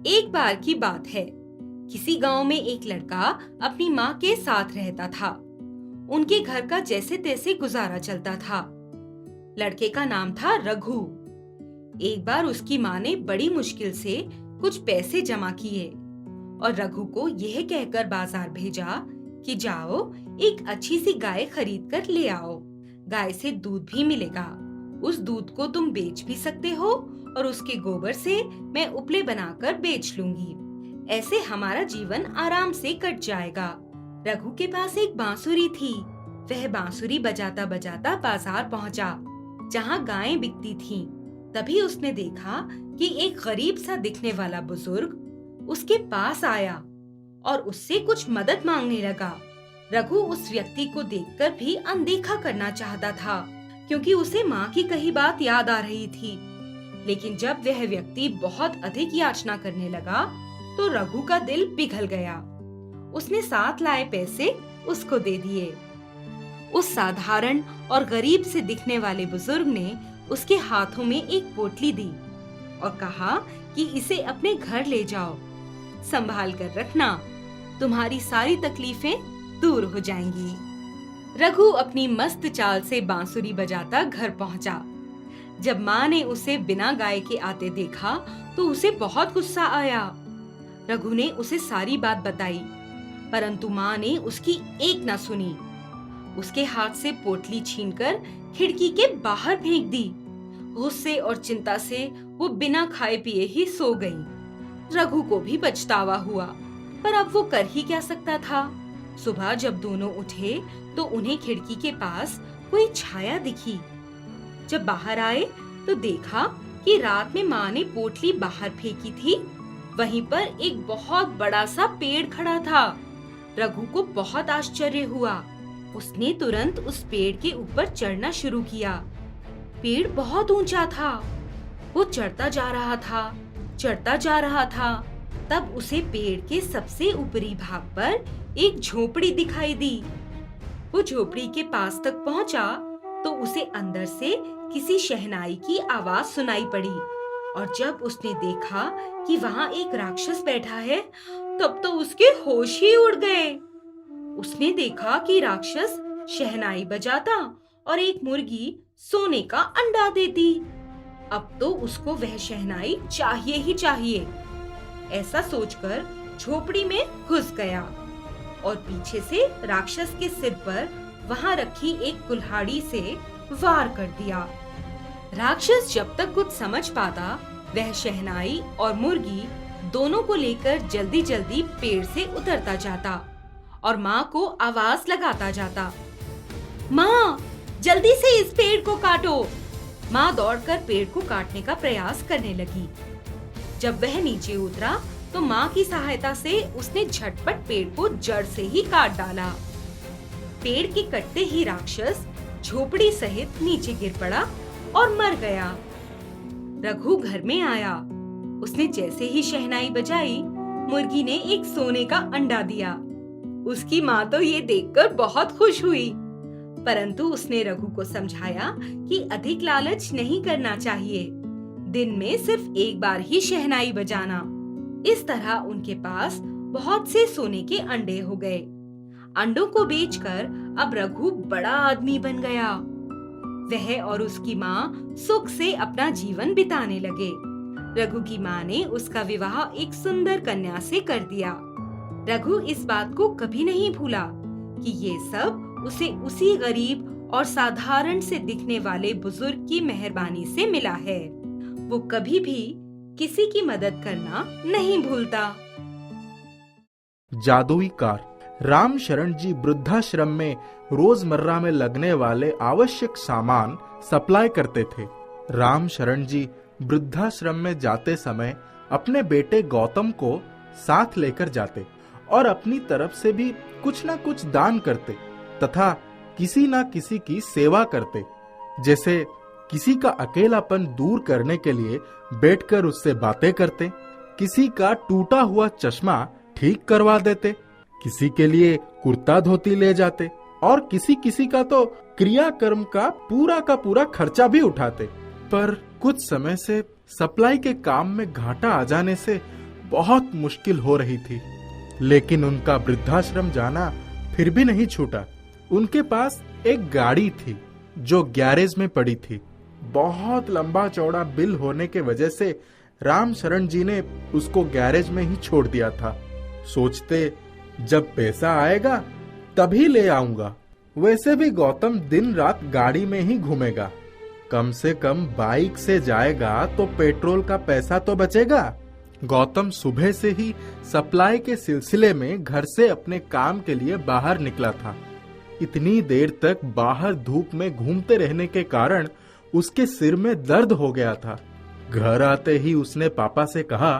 एक बार की बात है। किसी गांव में एक लड़का अपनी माँ के साथ रहता था। उनके घर का जैसे तैसे गुजारा चलता था। लड़के का नाम था रघु। एक बार उसकी माँ ने बड़ी मुश्किल से कुछ पैसे जमा किए और रघु को यह कहकर बाजार भेजा कि जाओ एक अच्छी सी गाय खरीद कर ले आओ। गाय से दूध भी मिलेगा। उस दूध को तुम बेच भी सकते हो और उसके गोबर से मैं उपले बनाकर बेच लूंगी। ऐसे हमारा जीवन आराम से कट जाएगा। रघु के पास एक बांसुरी थी। वह बांसुरी बजाता बजाता बाजार पहुंचा, जहां गायें बिकती थीं। तभी उसने देखा कि एक गरीब सा दिखने वाला बुजुर्ग उसके पास आया और उससे कुछ मदद मांगने लगा। रघु उस व्यक्ति को देखकर भी अनदेखा करना चाहता था, क्योंकि उसे माँ की कही बात याद आ रही थी। लेकिन जब वह व्यक्ति बहुत अधिक याचना करने लगा तो रघु का दिल पिघल गया। उसने साथ लाए पैसे उसको दे दिए। उस साधारण और गरीब से दिखने वाले बुजुर्ग ने उसके हाथों में एक पोटली दी और कहा कि इसे अपने घर ले जाओ, संभाल कर रखना, तुम्हारी सारी तकलीफें दूर हो जाएंगी। रघु अपनी मस्त चाल से बांसुरी बजाता घर पहुंचा। जब माँ ने उसे बिना गाय के आते देखा तो उसे बहुत गुस्सा आया। रघु ने उसे सारी बात बताई, परंतु माँ ने उसकी एक न सुनी। उसके हाथ से पोटली छीनकर खिड़की के बाहर फेंक दी। गुस्से और चिंता से वो बिना खाए पिए ही सो गई। रघु को भी पछतावा हुआ, पर अब वो कर ही क्या सकता था। सुबह जब दोनों उठे तो उन्हें खिड़की के पास कोई छाया दिखी। जब बाहर आए तो देखा कि रात में माँ ने पोटली बाहर फेंकी थी। वहीं पर एक बहुत बड़ा सा पेड़ खड़ा था। रघु को बहुत आश्चर्य हुआ। उसने तुरंत उस पेड़ के ऊपर चढ़ना शुरू किया। पेड़ बहुत ऊंचा था। वो चढ़ता जा रहा था, चढ़ता जा रहा था। तब उसे पेड़ के सबसे ऊपरी भाग पर एक झोपड़ी दिखाई दी। वो झोपड़ी के पास तक पहुंचा तो उसे अंदर से किसी शहनाई की आवाज सुनाई पड़ी, और जब उसने देखा कि वहाँ एक राक्षस बैठा है तब तो उसके होश ही उड़ गए। उसने देखा कि राक्षस शहनाई बजाता और एक मुर्गी सोने का अंडा देती। अब तो उसको वह शहनाई चाहिए ही चाहिए। ऐसा सोचकर झोपड़ी में घुस गया और पीछे से राक्षस के सिर पर वहाँ रखी एक कुल्हाड़ी से वार कर दिया। राक्षस जब तक कुछ समझ पाता, वह शहनाई और मुर्गी दोनों को लेकर जल्दी जल्दी पेड़ से उतरता जाता और माँ को आवाज लगाता जाता, माँ जल्दी से इस पेड़ को काटो। माँ दौड़कर पेड़ को काटने का प्रयास करने लगी। जब वह नीचे उतरा तो माँ की सहायता से उसने झटपट पेड़ को जड़ से ही काट डाला। पेड़ के कटते ही राक्षस झोपड़ी सहित नीचे गिर पड़ा और मर गया। रघु घर में आया। उसने जैसे ही शहनाई बजाई, मुर्गी ने एक सोने का अंडा दिया। उसकी माँ तो ये देखकर बहुत खुश हुई, परंतु उसने रघु को समझाया कि अधिक लालच नहीं करना चाहिए। दिन में सिर्फ एक बार ही शहनाई बजाना। इस तरह उनके पास बहुत से सोने के अंडे हो गए। अंडों को बेचकर अब रघु बड़ा आदमी बन गया। वह और उसकी माँ सुख से अपना जीवन बिताने लगे। रघु की माँ ने उसका विवाह एक सुंदर कन्या से कर दिया। रघु इस बात को कभी नहीं भूला कि ये सब उसे उसी गरीब और साधारण से दिखने वाले बुजुर्ग की मेहरबानी से मिला है। वो कभी भी किसी की मदद करना नहीं भूलता। जादुई कार। राम शरण जी वृद्धाश्रम में रोजमर्रा में लगने वाले आवश्यक सामान सप्लाई करते थे। राम शरण जी वृद्धाश्रम में जाते समय अपने बेटे गौतम को साथ लेकर जाते और अपनी तरफ से भी कुछ न कुछ दान करते तथा किसी न किसी की सेवा करते। जैसे किसी का अकेलापन दूर करने के लिए बैठकर उससे बातें करते, किसी का टूटा हुआ चश्मा ठीक करवा देते, किसी के लिए कुर्ता धोती ले जाते और किसी किसी का तो क्रियाकर्म का पूरा खर्चा भी उठाते। पर कुछ समय से सप्लाई के काम में घाटा आ जाने से बहुत मुश्किल हो रही थी, लेकिन उनका वृद्धाश्रम जाना फिर भी नहीं छूटा। उनके पास एक गाड़ी थी जो गैरेज में पड़ी थी। बहुत लंबा चौड़ा बिल होने के वजह से रामशरण जी ने उसको गैरेज में ही छोड़ दिया था। सोचते जब पैसा आएगा तभी ले आऊंगा। वैसे भी गौतम दिन रात गाड़ी में ही घूमेगा, कम से कम बाइक से जाएगा तो पेट्रोल का पैसा तो बचेगा। गौतम सुबह से ही सप्लाई के सिलसिले में घर से अपने काम के लिए बाहर निकला था। इतनी देर तक बाहर धूप में घूमते रहने के कारण उसके सिर में दर्द हो गया था। घर आते ही उसने पापा से कहा,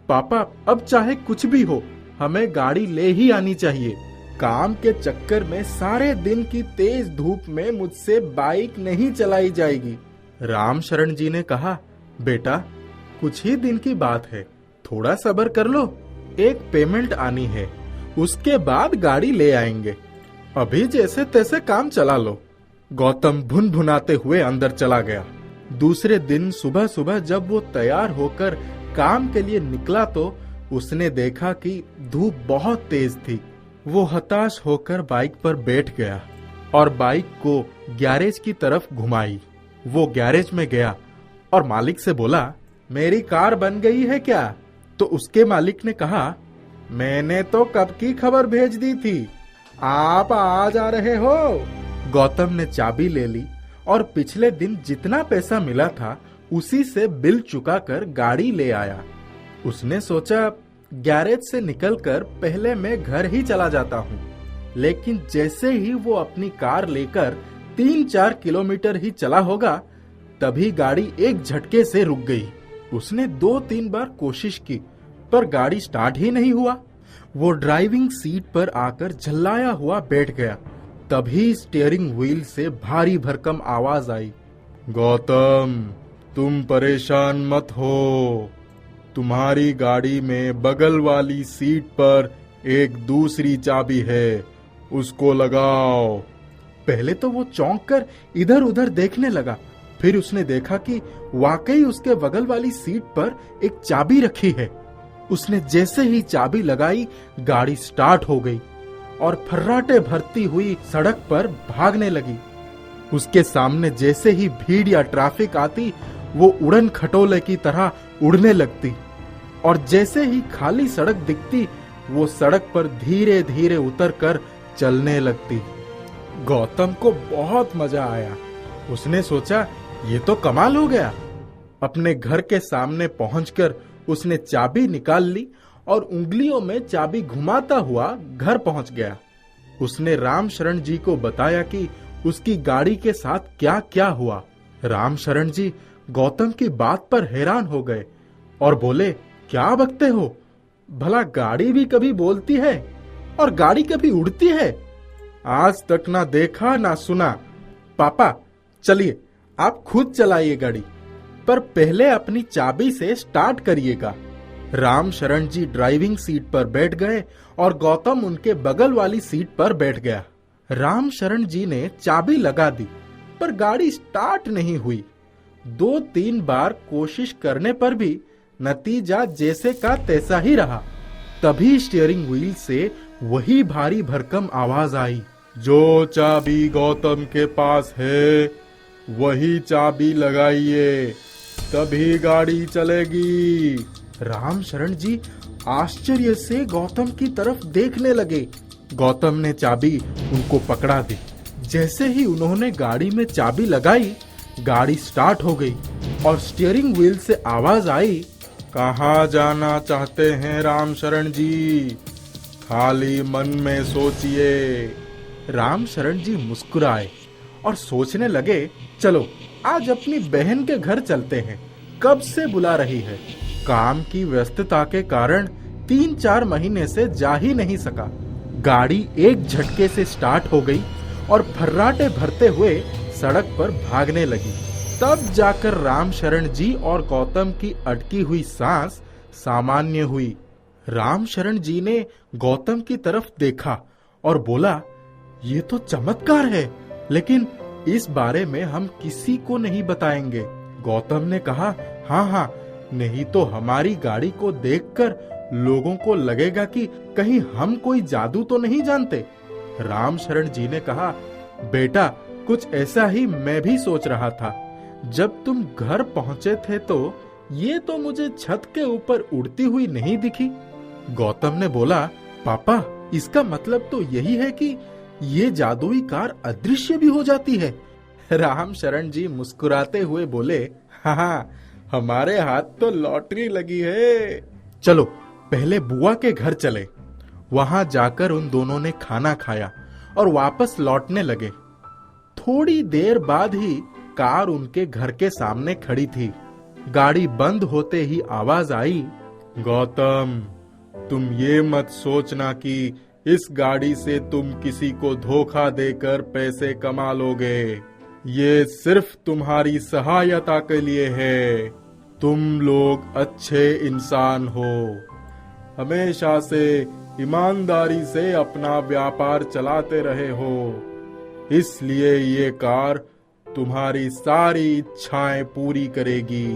पापा अब चाहे कुछ भी हो हमें गाड़ी ले ही आनी चाहिए। काम के चक्कर में सारे दिन की तेज धूप में मुझसे बाइक नहीं चलाई जाएगी। रामशरण जी ने कहा, बेटा कुछ ही दिन की बात है, थोड़ा सब्र कर लो, एक पेमेंट आनी है, उसके बाद गाड़ी ले आएंगे, अभी जैसे तैसे काम चला लो। गौतम भुन भुनाते हुए अंदर चला गया। दूसरे दिन सुबह सुबह जब वो तैयार होकर काम के लिए निकला तो उसने देखा कि धूप बहुत तेज थी। वो हताश होकर बाइक पर बैठ गया और बाइक को गैरेज की तरफ घुमाई। वो गैरेज में गया और मालिक से बोला, मेरी कार बन गई है क्या? तो उसके मालिक ने कहा, मैंने तो कब की खबर भेज दी थी, आप आ जा रहे हो। गौतम ने चाबी ले ली और पिछले दिन जितना पैसा मिला था उसी से बिल चुकाकर गाड़ी ले आया। उसने सोचा गैरेज से निकलकर पहले मैं घर ही चला जाता हूँ, लेकिन जैसे ही वो अपनी कार लेकर 3-4 किलोमीटर ही चला होगा तभी गाड़ी एक झटके से रुक गई। उसने 2-3 बार कोशिश की पर गाड़ी स्टार्ट ही नहीं हुआ। वो ड्राइविंग सीट पर आकर झल्लाया हुआ बैठ गया। तभी स्टीयरिंग व्हील से भारी भरकम आवाज आई, गौतम तुम परेशान मत हो, तुम्हारी गाड़ी में बगल वाली सीट पर एक दूसरी चाबी है, उसको लगाओ। पहले तो वो चौंक कर इधर उधर देखने लगा, फिर उसने देखा कि वाकई उसके बगल वाली सीट पर एक चाबी रखी है। उसने जैसे ही चाबी लगाई गाड़ी स्टार्ट हो गई और फर्राटे भरती हुई सड़क पर भागने लगी। उसके सामने जैसे ही भीड़ या ट्रैफिक आती वो उड़न खटोले की तरह उड़ने लगती और जैसे ही खाली सड़क दिखती वो सड़क पर धीरे धीरे उतरकर चलने लगती। गौतम को बहुत मजा आया। उसने सोचा ये तो कमाल हो गया। अपने घर के सामने पहुंचकर उसने चाबी निकाल ली और उंगलियों में चाबी घुमाता हुआ घर पहुंच गया। उसने रामशरण जी को बताया कि उसकी गाड़ी के साथ क्या क्या हुआ। रामशरण जी गौतम की बात पर हैरान हो गए और बोले, क्या बकते हो, भला गाड़ी भी कभी बोलती है और गाड़ी कभी उड़ती है? आज तक ना देखा ना सुना। पापा चलिए आप खुद चलाइए गाड़ी, पर पहले अपनी चाबी से स्टार्ट करिएगा। रामशरण जी ड्राइविंग सीट पर बैठ गए और गौतम उनके बगल वाली सीट पर बैठ गया। रामशरण जी ने चाबी लगा दी पर गाड़ी स्टार्ट नहीं हुई। 2-3 बार कोशिश करने पर भी नतीजा जैसे का तैसा ही रहा। तभी स्टीयरिंग व्हील से वही भारी भरकम आवाज आई, जो चाबी गौतम के पास है वही चाबी लगाइए, तभी गाड़ी चलेगी। रामशरण जी आश्चर्य से गौतम की तरफ देखने लगे। गौतम ने चाबी उनको पकड़ा दी। जैसे ही उन्होंने गाड़ी में चाबी लगाई गाड़ी स्टार्ट हो गई और स्टीयरिंग व्हील से आवाज आई, कहाँ जाना चाहते हैं रामशरण जी, खाली मन में सोचिए। रामशरण जी मुस्कुराए और सोचने लगे, चलो आज अपनी बहन के घर चलते हैं, कब से बुला रही है। काम की व्यस्तता के कारण 3-4 महीने से जा ही नहीं सका। गाड़ी एक झटके से स्टार्ट हो गई और फर्राटे भरते हुए सड़क पर भागने लगी। तब जाकर रामशरण जी और गौतम की अटकी हुई सांस सामान्य हुई। रामशरण जी ने गौतम की तरफ देखा और बोला, ये तो चमत्कार है, लेकिन इस बारे में हम किसी को नहीं बताएंगे। गौतम ने कहा, हाँ हाँ, नहीं तो हमारी गाड़ी को देखकर लोगों को लगेगा कि कहीं हम कोई जादू तो नहीं जानते। राम शरण जी ने कहा, बेटा कुछ ऐसा ही मैं भी सोच रहा था। जब तुम घर पहुंचे थे तो ये तो मुझे छत के ऊपर उड़ती हुई नहीं दिखी। गौतम ने बोला, पापा इसका मतलब तो यही है कि ये जादुई कार अदृश्य भी हो जाती है। राम शरण जी मुस्कुराते हुए बोले, हाँ, हमारे हाथ तो लॉटरी लगी है। चलो पहले बुआ के घर चले। वहां जाकर उन दोनों ने खाना खाया और वापस लौटने लगे। थोड़ी देर बाद ही कार उनके घर के सामने खड़ी थी। गाड़ी बंद होते ही आवाज आई, गौतम तुम ये मत सोचना कि इस गाड़ी से तुम किसी को धोखा देकर पैसे कमा लोगे। ये सिर्फ तुम्हारी सहायता के लिए है। तुम लोग अच्छे इंसान हो, हमेशा से ईमानदारी से अपना व्यापार चलाते रहे हो, इसलिए ये कार तुम्हारी सारी इच्छाएं पूरी करेगी।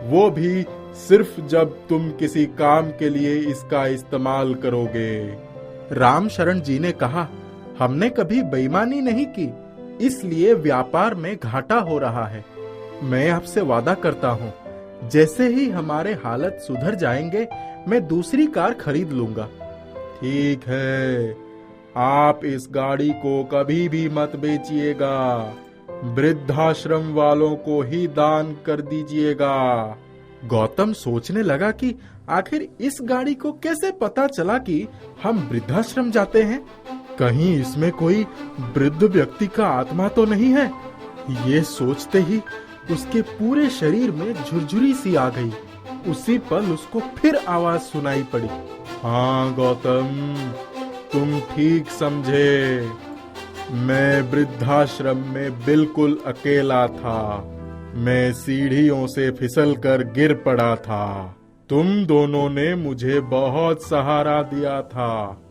वो भी सिर्फ जब तुम किसी काम के लिए इसका इस्तेमाल करोगे। राम शरण जी ने कहा, हमने कभी बेईमानी नहीं की, इसलिए व्यापार में घाटा हो रहा है। मैं आपसे वादा करता हूँ, जैसे ही हमारे हालत सुधर जाएंगे मैं दूसरी कार खरीद लूंगा। ठीक है, आप इस गाड़ी को कभी भी मत बेचिएगा, वृद्धाश्रम वालों को ही दान कर दीजिएगा। गौतम सोचने लगा कि आखिर इस गाड़ी को कैसे पता चला कि हम वृद्धाश्रम जाते हैं। कहीं इसमें कोई वृद्ध व्यक्ति का आत्मा तो नहीं है। ये सोचते ही उसके पूरे शरीर में झुरझुरी सी आ गई। उसी पल उसको फिर आवाज सुनाई पड़ी, हाँ गौतम, तुम ठीक समझे। मैं वृद्धाश्रम में बिल्कुल अकेला था। मैं सीढ़ियों से फिसलकर गिर पड़ा था। तुम दोनों ने मुझे बहुत सहारा दिया था।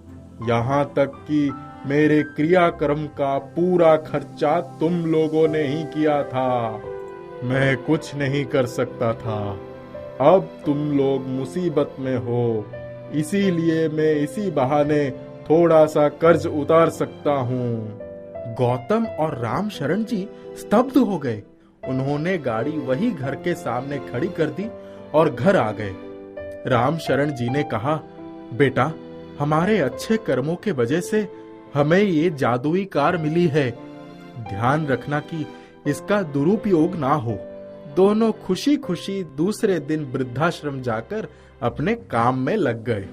यहाँ तक कि मेरे क्रियाक्रम का पूरा खर्चा तुम लोगों ने ही किया था। मैं कुछ नहीं कर सकता था। अब तुम लोग मुसीबत में हो, इसीलिए मैं इसी बहाने थोड़ा सा कर्ज उतार सकता हूँ। गौतम और राम शरण जी स्तब्ध हो गए। उन्होंने गाड़ी वही घर के सामने खड़ी कर दी और घर आ गए। राम शरण जी ने कहा, बेटा हमारे अच्छे कर्मों के वजह से हमें ये जादुई कार मिली है। ध्यान रखना कि इसका दुरुपयोग ना हो। दोनों खुशी खुशी दूसरे दिन वृद्धाश्रम जाकर अपने काम में लग गए।